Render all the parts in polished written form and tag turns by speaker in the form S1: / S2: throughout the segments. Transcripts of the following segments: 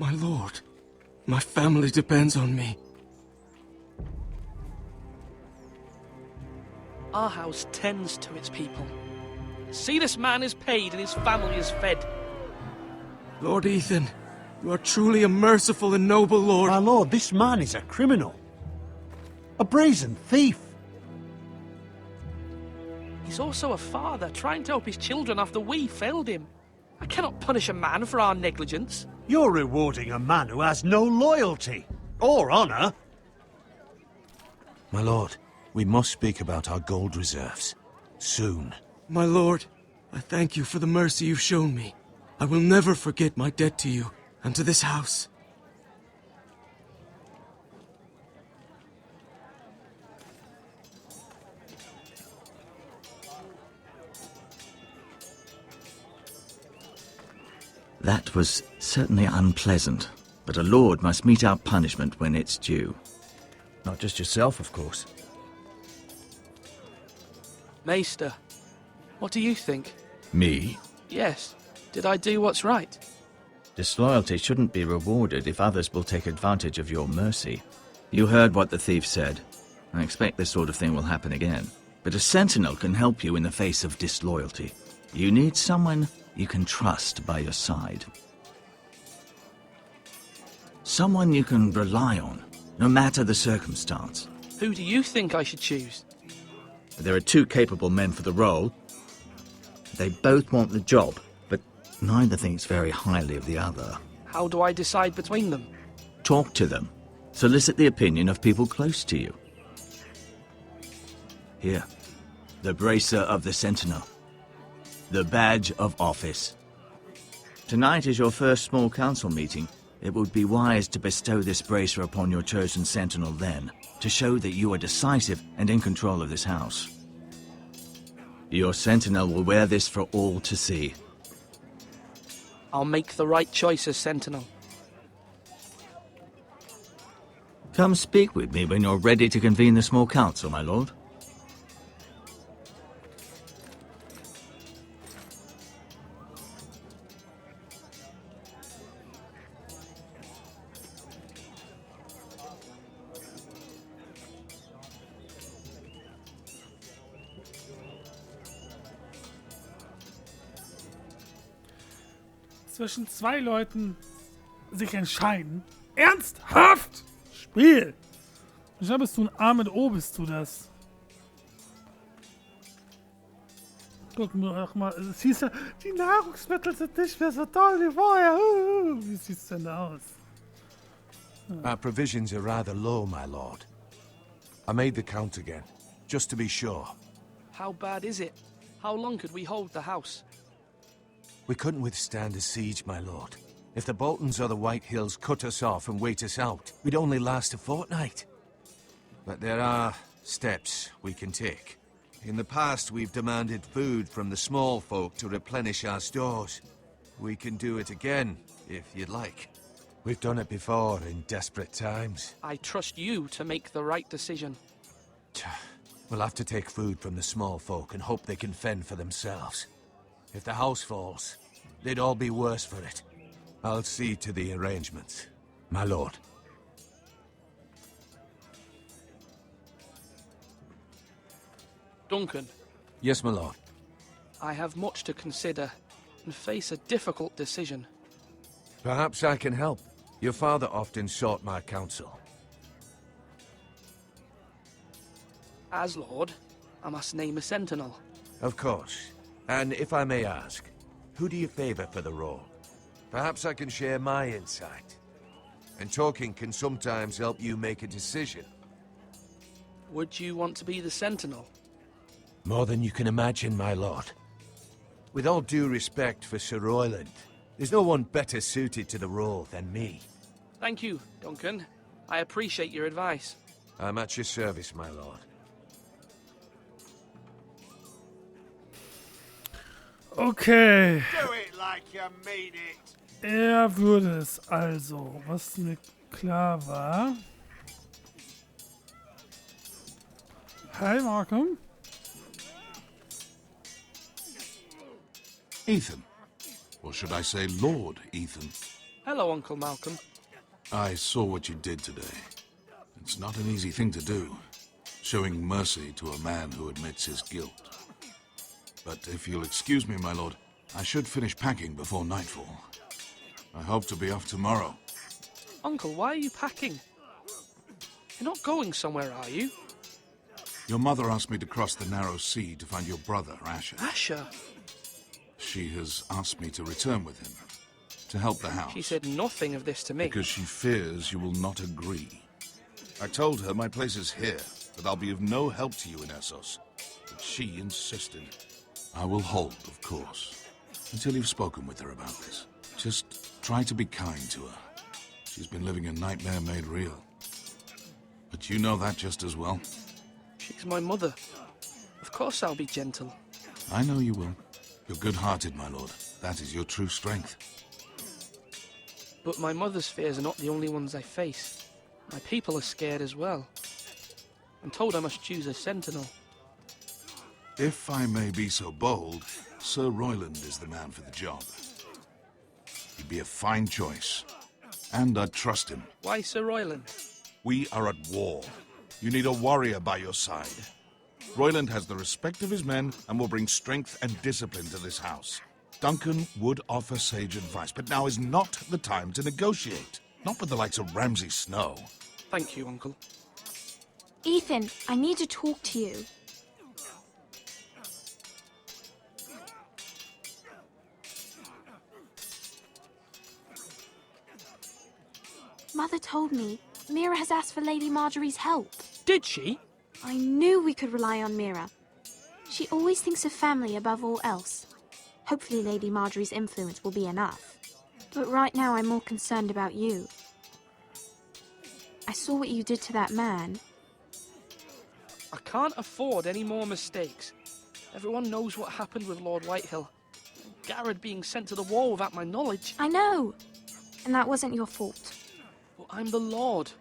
S1: My lord, my family depends on me.
S2: Our house tends to its people. See, this man is paid and his family is fed.
S1: Lord Ethan, you are truly a merciful and noble lord.
S3: My lord, this man is a criminal. A brazen thief.
S2: He's also a father, trying to help his children after we failed him. I cannot punish a man for our negligence.
S3: You're rewarding a man who has no loyalty or honor.
S4: My lord, we must speak about our gold reserves. Soon.
S1: My lord, I thank you for the mercy you've shown me. I will never forget my debt to you and to this house.
S5: That was certainly unpleasant, but a lord must mete out punishment when it's due.
S6: Not just yourself, of course.
S2: Maester, what do you think?
S5: Me?
S2: Yes. Did I do what's right?
S5: Disloyalty shouldn't be rewarded if others will take advantage of your mercy. You heard what the thief said. I expect this sort of thing will happen again. But a sentinel can help you in the face of disloyalty. You need someone you can trust by your side. Someone you can rely on, no matter the circumstance.
S2: Who do you think I should choose?
S5: There are two capable men for the role. They both want the job, but neither thinks very highly of the other.
S2: How do I decide between them?
S5: Talk to them. Solicit the opinion of people close to you. Here, the bracer of the Sentinel. The badge of office. Tonight is your first small council meeting. It would be wise to bestow this bracer upon your chosen Sentinel then, to show that you are decisive and in control of this house. Your Sentinel will wear this for all to see.
S2: I'll make the right choice as Sentinel.
S5: Come speak with me when you're ready to convene the small council, my lord.
S7: Zwischen zwei Leuten sich entscheiden. Ernsthaft! Spiel! Ich glaube, bist du ein A mit O, bist du das. Gucken wir doch mal. Es hieß ja, die Nahrungsmittel sind nicht mehr so toll wie vorher. Wie sieht's denn da aus?
S4: Our provisions are rather low, my lord. I made the count again, just to be sure.
S2: How bad is it? How long could we hold the house?
S4: We couldn't withstand a siege, my lord. If the Boltons or the White Hills cut us off and wait us out, we'd only last a fortnight. But there are steps we can take. In the past, we've demanded food from the small folk to replenish our stores. We can do it again, if you'd like. We've done it before in desperate times.
S2: I trust you to make the right decision.
S4: We'll have to take food from the small folk and hope they can fend for themselves. If the house falls, they'd all be worse for it. I'll see to the arrangements, my lord.
S2: Duncan.
S4: Yes, my lord.
S2: I have much to consider and face a difficult decision.
S4: Perhaps I can help. Your father often sought my counsel.
S2: As Lord, I must name a sentinel.
S4: Of course. And if I may ask, who do you favor for the role? Perhaps I can share my insight. And talking can sometimes help you make a decision.
S2: Would you want to be the sentinel?
S4: More than you can imagine, my lord. With all due respect for Sir Royland, there's no one better suited to the role than me.
S2: Thank you, Duncan. I appreciate your advice.
S4: I'm at your service, my lord.
S7: Okay.
S3: Do it like you mean it.
S7: Würde es also, was mir klar war. Hi, Markham.
S8: Ethan. Or should I say Lord Ethan?
S2: Hello, Uncle Malcolm.
S8: I saw what you did today. It's not an easy thing to do, showing mercy to a man who admits his guilt. But if you'll excuse me, my lord, I should finish packing before nightfall. I hope to be off tomorrow.
S2: Uncle, why are you packing? You're not going somewhere, are you?
S8: Your mother asked me to cross the narrow sea to find your brother, Asher.
S2: Asher?
S8: She has asked me to return with him, to help the house.
S2: She said nothing of this to me.
S8: Because she fears you will not agree. I told her my place is here, that I'll be of no help to you in Essos. But she insisted. I will hold, of course, until you've spoken with her about this. Just try to be kind to her. She's been living a nightmare made real. But you know that just as well.
S2: She's my mother. Of course I'll be gentle.
S8: I know you will. You're good-hearted, my lord. That is your true strength.
S2: But my mother's fears are not the only ones I face. My people are scared as well. I'm told I must choose a sentinel.
S8: If I may be so bold, Sir Royland is the man for the job. He'd be a fine choice. And I'd trust him.
S2: Why Sir Royland?
S8: We are at war. You need a warrior by your side. Royland has the respect of his men and will bring strength and discipline to this house. Duncan would offer sage advice, but now is not the time to negotiate. Not with the likes of Ramsay Snow.
S2: Thank you, Uncle.
S9: Ethan, I need to talk to you. Mother told me Mira has asked for Lady Marjorie's help.
S2: Did she?
S9: I knew we could rely on Mira. She always thinks of family above all else. Hopefully Lady Marjorie's influence will be enough. But right now I'm more concerned about you. I saw what you did to that man.
S2: I can't afford any more mistakes. Everyone knows what happened with Lord Whitehill. Garrett being sent to the war without my knowledge.
S9: I know. And that wasn't your fault.
S2: But I'm the Lord.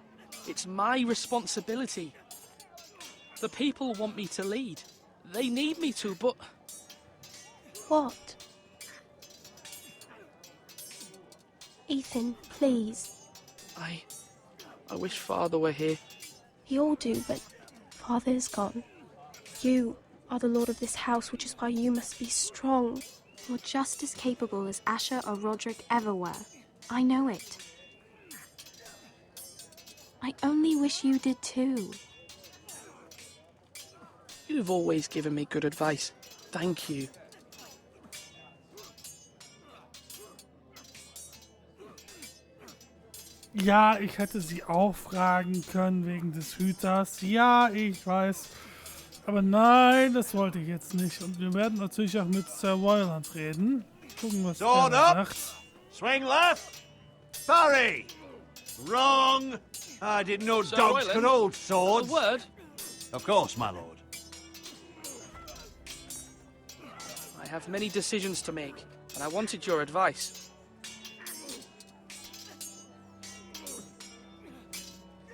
S2: It's my responsibility. The people want me to lead. They need me to, but...
S9: What? Ethan, please.
S2: I wish Father were here.
S9: We all do, but Father is gone. You are the lord of this house, which is why you must be strong. You're just as capable as Asher or Roderick ever were. I know it. I only wish you did too.
S2: You've always given me good advice. Thank you.
S7: Ja, ich hätte sie auch fragen können wegen des Hüters. Ja, ich weiß. Aber nein, das wollte ich jetzt nicht. Und wir werden natürlich auch mit Sir Royland reden. Gucken, was
S3: Sword
S7: er
S3: up!
S7: sagt.
S3: Swing left! Parry! Wrong! I didn't know
S2: Sir
S3: dogs
S2: Royland?
S3: could hold
S2: A
S3: swords.
S2: word?
S3: Of course, my lord.
S2: I have many decisions to make, and I wanted your advice.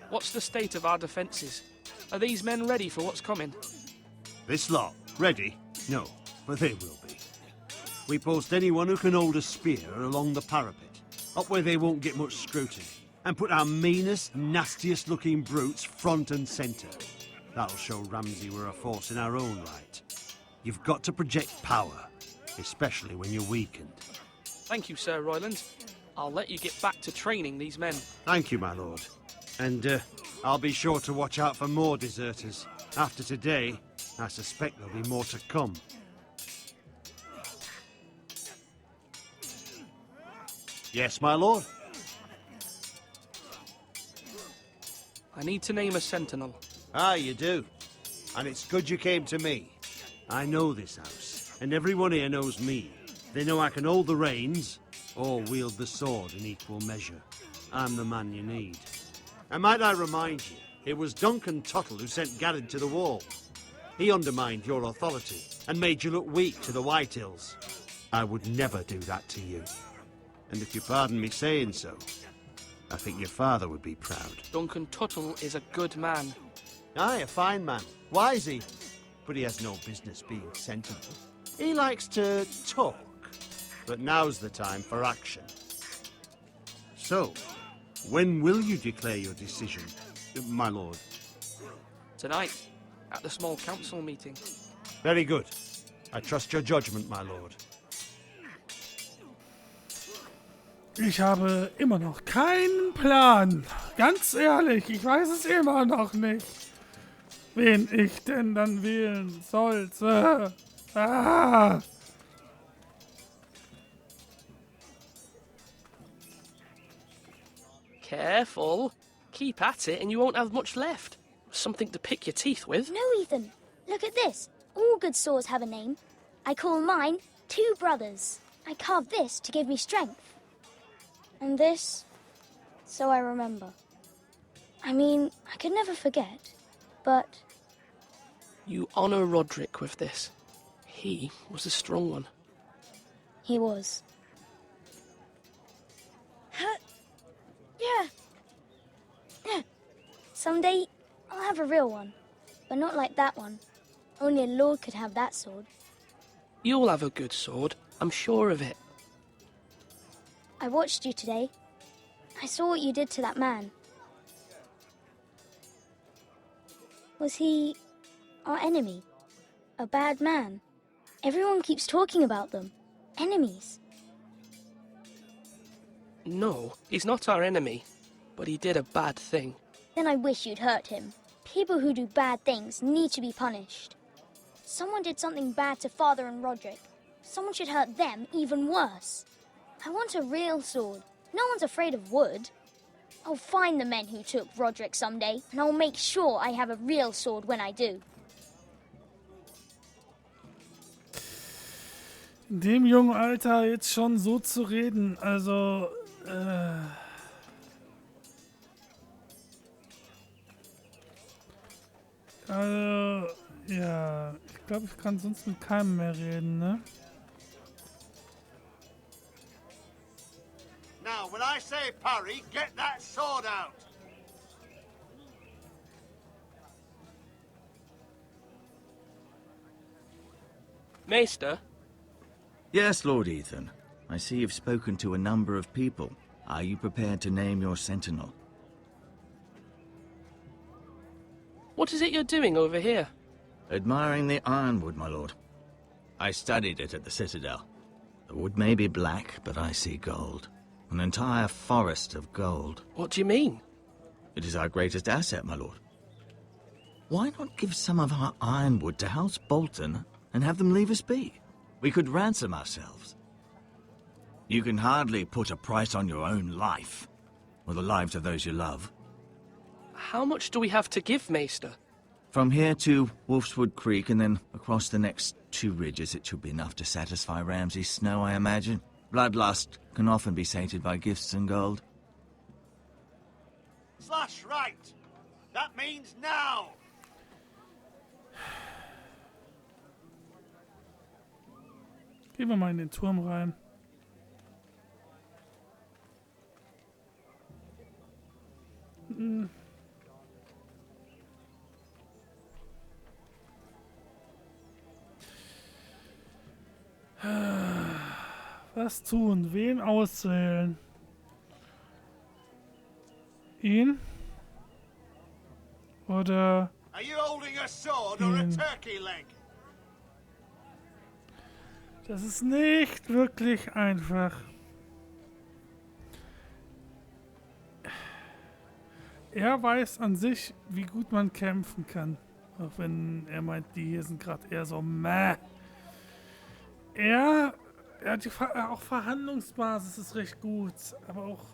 S2: What's the state of our defences? Are these men ready for what's coming?
S3: This lot, ready? No, but they will be. We post anyone who can hold a spear along the parapet, up where they won't get much scrutiny, and put our meanest, nastiest looking brutes front and centre. That'll show Ramsay we're a force in our own right. You've got to project power, especially when you're weakened.
S2: Thank you, Sir Royland. I'll let you get back to training these men.
S3: Thank you, my lord. And I'll be sure to watch out for more deserters. After today, I suspect there'll be more to come. Yes, my lord?
S2: I need to name a sentinel.
S3: Ah, you do. And it's good you came to me. I know this house, and everyone here knows me. They know I can hold the reins, or wield the sword in equal measure. I'm the man you need. And might I remind you, it was Duncan Tuttle who sent Garrett to the wall. He undermined your authority, and made you look weak to the Whitehills. I would never do that to you. And if you pardon me saying so, I think your father would be proud.
S2: Duncan Tuttle is a good man.
S3: Aye, a fine man. Wise he. But he has no business being sentinel. He likes to talk. But now's the time for action. So, when will you declare your decision, my lord?
S2: Tonight, at the small council meeting.
S3: Very good. I trust your judgment, my lord.
S7: Ich habe immer noch keinen Plan. Ganz ehrlich, ich weiß es immer noch nicht. Wen ich denn dann wählen sollte. Ah!
S2: Careful. Keep at it and you won't have much left. Something to pick your teeth with.
S10: No, Ethan. Look at this. All good swords have a name. I call mine Two Brothers. I carved this to give me strength. And this, so I remember. I mean, I could never forget, but...
S2: You honor Roderick with this. He was a strong one.
S10: He was. Yeah. Someday, I'll have a real one. But not like that one. Only a lord could have that sword.
S2: You'll have a good sword. I'm sure of it.
S10: I watched you today. I saw what you did to that man. Was he our enemy? A bad man? Everyone keeps talking about them. Enemies.
S2: No, he's not our enemy. But he did a bad thing.
S10: Then I wish you'd hurt him. People who do bad things need to be punished. Someone did something bad to Father and Roderick. Someone should hurt them even worse. I want a real sword. No one's afraid of wood. I'll find the men who took Roderick someday, and I'll make sure I have a real sword when I do.
S7: In dem jungen Alter jetzt schon so zu reden, also... Also, ja, ich glaube, ich kann sonst mit keinem mehr reden, ne?
S3: Now, when I say parry, get that sword out.
S2: Maester?
S5: Yes, Lord Ethan. I see you've spoken to a number of people. Are you prepared to name your sentinel?
S2: What is it you're doing over here?
S5: Admiring the ironwood, my lord. I studied it at the Citadel. The wood may be black, but I see gold. An entire forest of gold.
S2: What do you mean?
S5: It is our greatest asset, my lord. Why not give some of our ironwood to House Bolton and have them leave us be? We could ransom ourselves. You can hardly put a price on your own life, or the lives of those you love.
S2: How much do we have to give, Maester?
S5: From here to Wolfswood Creek and then across the next 2 ridges, it should be enough to satisfy Ramsay Snow, I imagine. Bloodlust can often be sated by gifts and gold.
S3: Slash right. That means now.
S7: Gehen wir mal in den Turm rein. Was tun? Wen auswählen? Ihn? Oder
S3: Are you holding a sword or a turkey leg?
S7: das ist nicht wirklich einfach. Er weiß an sich, wie gut man kämpfen kann. Auch wenn er meint, die hier sind gerade eher so meh. Er hat auch Verhandlungsbasis ist recht gut, aber auch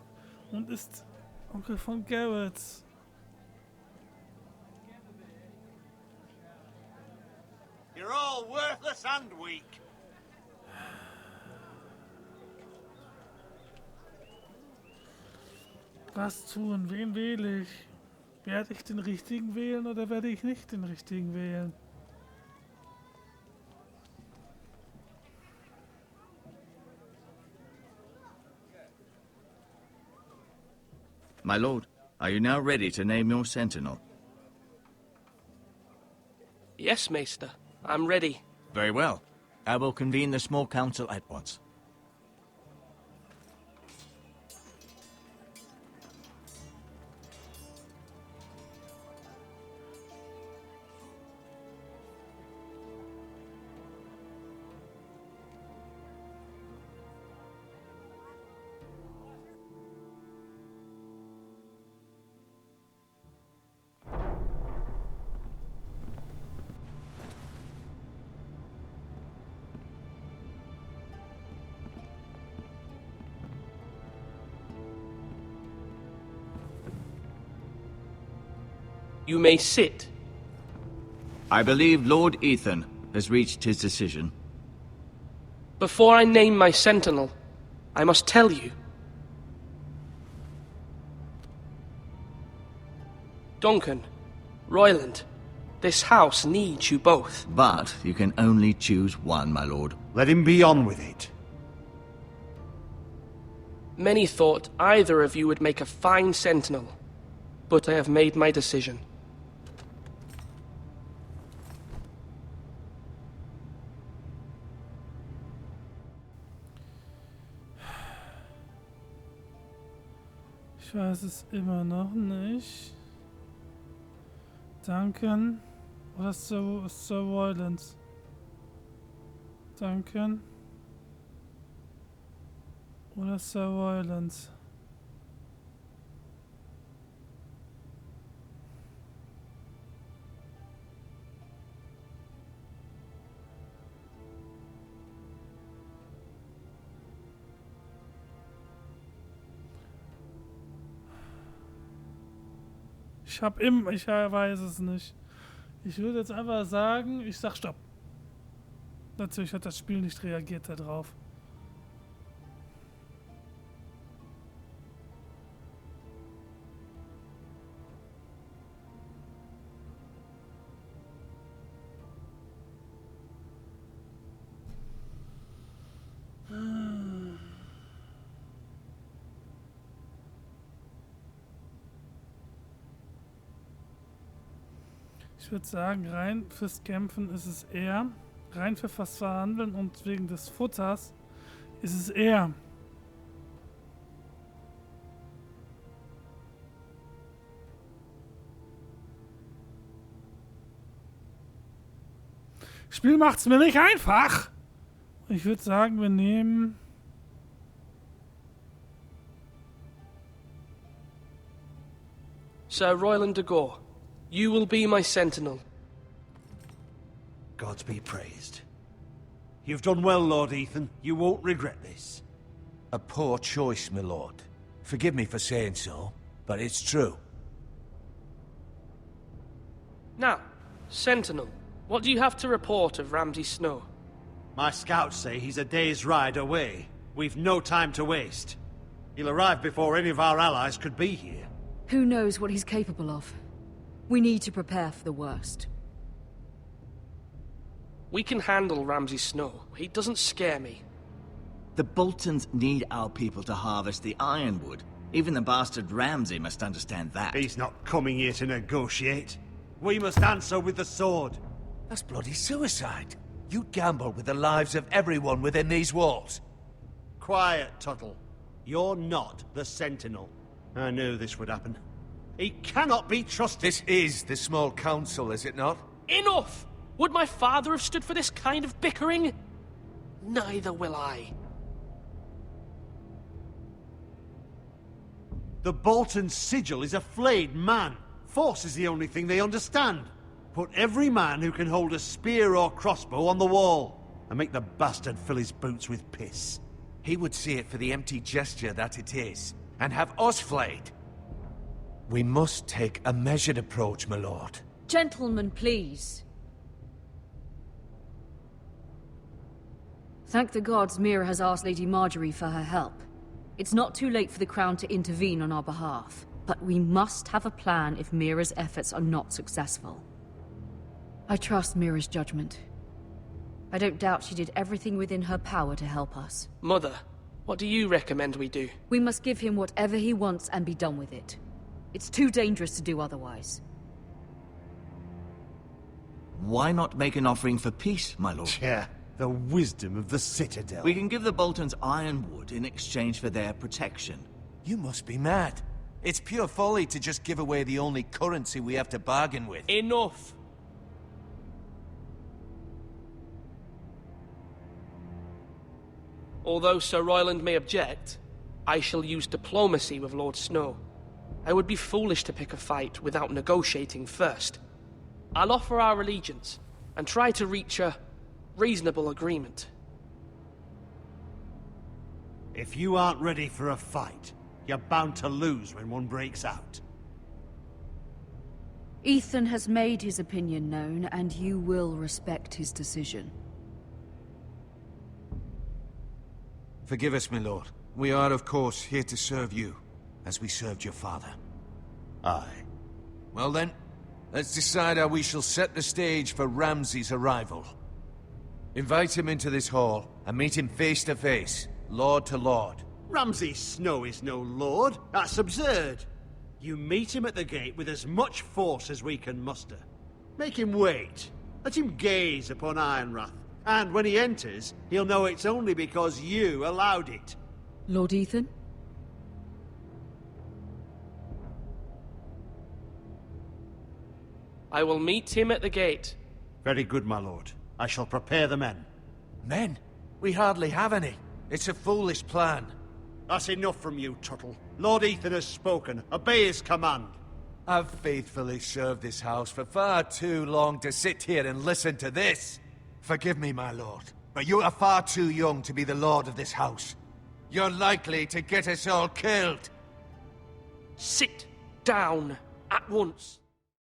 S7: und ist Onkel von Garrett.
S3: You're all worthless and weak.
S7: Was tun? Wen wähle ich? Werde ich den richtigen wählen oder werde ich nicht den richtigen wählen?
S5: My lord, are you now ready to name your sentinel?
S2: Yes, Maester. I'm ready.
S5: Very well. I will convene the small council at once.
S2: You may sit.
S5: I believe Lord Ethan has reached his decision.
S2: Before I name my sentinel, I must tell you. Duncan, Royland, this house needs you both.
S5: But you can only choose one, my lord.
S3: Let him be on with it.
S2: Many thought either of you would make a fine sentinel, but I have made my decision.
S7: Ich weiß es immer noch nicht. Duncan oder Sir Royland? Duncan oder Sir Royland? Ich weiß es nicht. Ich würde jetzt einfach sagen, ich sag Stopp. Natürlich hat das Spiel nicht reagiert darauf. Ich würde sagen, rein fürs Kämpfen ist es eher. Rein für was verhandeln und wegen des Futters ist es eher. Spiel macht's mir nicht einfach. Ich würde sagen, wir nehmen.
S2: Sir Royland de Gore, you will be my sentinel.
S3: Gods be praised. You've done well, Lord Ethan. You won't regret this.
S4: A poor choice, my lord. Forgive me for saying so, but it's true.
S2: Now, sentinel, what do you have to report of Ramsay Snow?
S3: My scouts say he's a day's ride away. We've no time to waste. He'll arrive before any of our allies could be here.
S11: Who knows what he's capable of? We need to prepare for the worst.
S2: We can handle Ramsay Snow. He doesn't scare me.
S5: The Boltons need our people to harvest the ironwood. Even the bastard Ramsay must understand that.
S3: He's not coming here to negotiate. We must answer with the sword.
S4: That's bloody suicide. You'd gamble with the lives of everyone within these walls.
S3: Quiet, Tuttle. You're not the Sentinel. I knew this would happen. He cannot be trusted.
S4: This is the small council, is it not?
S2: Enough! Would my father have stood for this kind of bickering? Neither will I.
S3: The Bolton sigil is a flayed man. Force is the only thing they understand. Put every man who can hold a spear or crossbow on the wall, and make the bastard fill his boots with piss.
S4: He would see it for the empty gesture that it is, and have us flayed. We must take a measured approach, my lord.
S11: Gentlemen, please. Thank the gods Mira has asked Lady Marjorie for her help. It's not too late for the Crown to intervene on our behalf, but we must have a plan if Mira's efforts are not successful. I trust Mira's judgment. I don't doubt she did everything within her power to help us.
S2: Mother, what do you recommend we do?
S11: We must give him whatever he wants and be done with it. It's too dangerous to do otherwise.
S5: Why not make an offering for peace, my lord?
S3: Yeah, the wisdom of the Citadel.
S5: We can give the Boltons ironwood in exchange for their protection.
S4: You must be mad. It's pure folly to just give away the only currency we have to bargain with.
S2: Enough! Although Sir Royland may object, I shall use diplomacy with Lord Snow. I would be foolish to pick a fight without negotiating first. I'll offer our allegiance, and try to reach a reasonable agreement.
S3: If you aren't ready for a fight, you're bound to lose when one breaks out.
S11: Ethan has made his opinion known, and you will respect his decision.
S4: Forgive us, my lord. We are, of course, here to serve you, as we served your father.
S3: Aye.
S4: Well then, let's decide how we shall set the stage for Ramsay's arrival. Invite him into this hall, and meet him face to face, lord to lord.
S3: Ramsay Snow is no lord. That's absurd. You meet him at the gate with as much force as we can muster. Make him wait. Let him gaze upon Ironrath. And when he enters, he'll know it's only because you allowed it.
S11: Lord Ethan?
S2: I will meet him at the gate.
S3: Very good, my lord. I shall prepare the men.
S4: Men? We hardly have any. It's a foolish plan.
S3: That's enough from you, Tuttle. Lord Ethan has spoken. Obey his command.
S4: I've faithfully served this house for far too long to sit here and listen to this. Forgive me, my lord, but you are far too young to be the lord of this house. You're likely to get us all killed.
S2: Sit down at once.